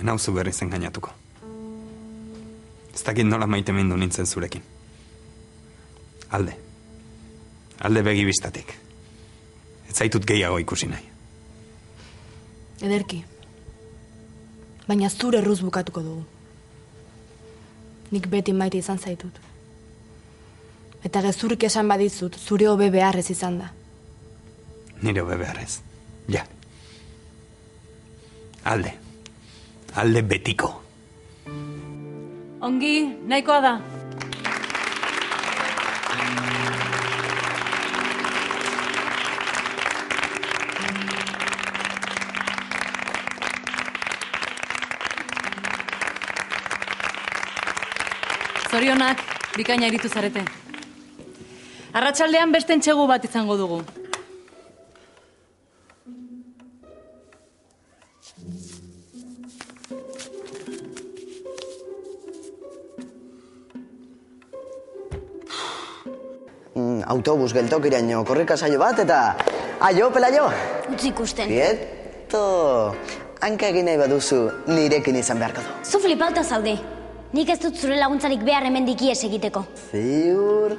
Nauzu berriz engainatuko. Ez dakit nola maite mindu nintzen zurekin. Alde begibistatik. Ez zaitut gehiago ikusi nahi. Ederki. Baina zure erruz bukatuko dugu. Nik beti maite izan zaitut. Eta gezurrik esan badizut, zure hobe beharrez izan da. Nire hobe beharrez. Ja. Alde betiko. Ongi, nahikoa da. Zorionak, bikaina iritu zarete. Arratsaldean beste entsegu bat izango dugu. Autobus geltokiraino korrika saio bat eta... Aio, pelaio! Utzi ikusten. Quieto! Hanka egin nahi baduzu nirekin izan beharko du. Zu flipauta zaude. Nik ez dut zure laguntzarik behar hemendik ihes egiteko. Ziur...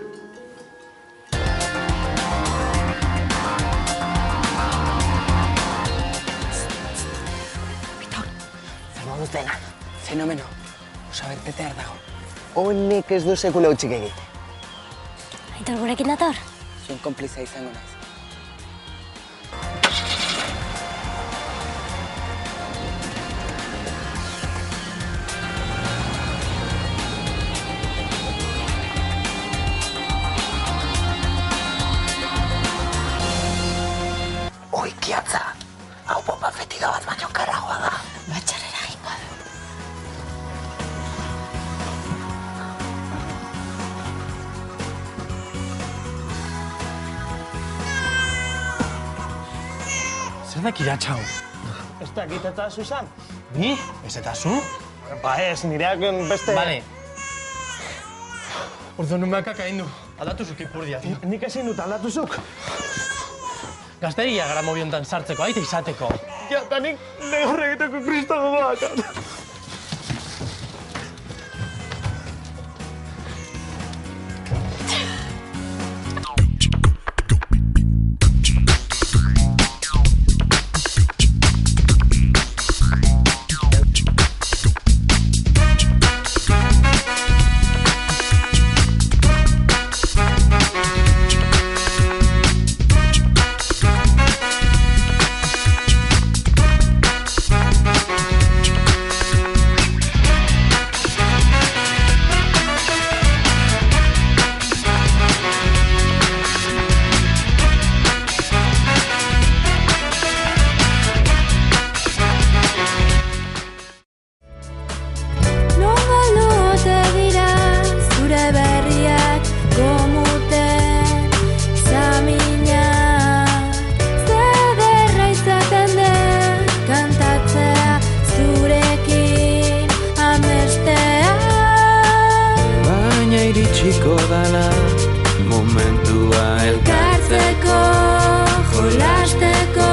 Aitor, zer moduz dena? Fenomeno. Osa bertetear dago. Honek ez du sekula utxik egite. Aitor gurekin dator? Zuen konpliza izango naiz. Oikiatza! Hau bomba fetiga bat baino karagoa da. Batxarrera egingo du. Zer da kiratxau? Ez dakit eta zu izan? Ni? Ez eta zu? Ba ez, nireak beste... Bale. Ordo numeakak hain du. Aldatu zuk ipurdia, tio. Nik ezin dut aldatu zuk. Gazteria gara mobiontan sartzeko, aite izateko. Ja, eta nik lehorre egiteko kristago doak. iritsiko dala momentua elkartzeko, jolasteko,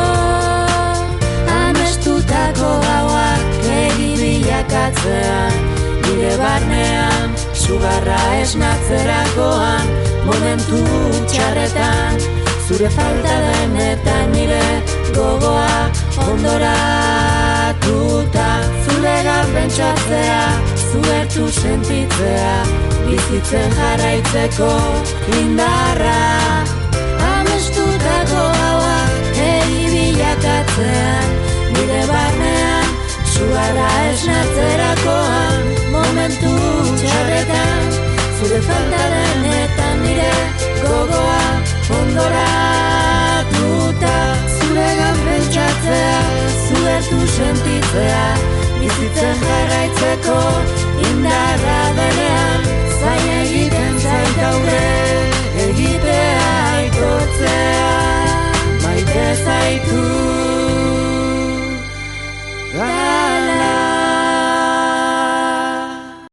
amestutako gauak egi bilakatzean, nire barnean, sugarra esnatzerakoan, momentu txarretan, zure falta denetan nire gogoa ondoratuta, zuregan pentsatzea, zuertu sentitzea, bizitzen jarraitzeko indarra, amestutako gaua egi bilakatzean, nire barnean, sugarra esnatzerakoan, momentu txarretan, zure falta denetan nire gogoa ondoratuta, zuregan pentsatzea, zuertu sentitzea, bizitzen jarraitzeko indarra denean, zain egiten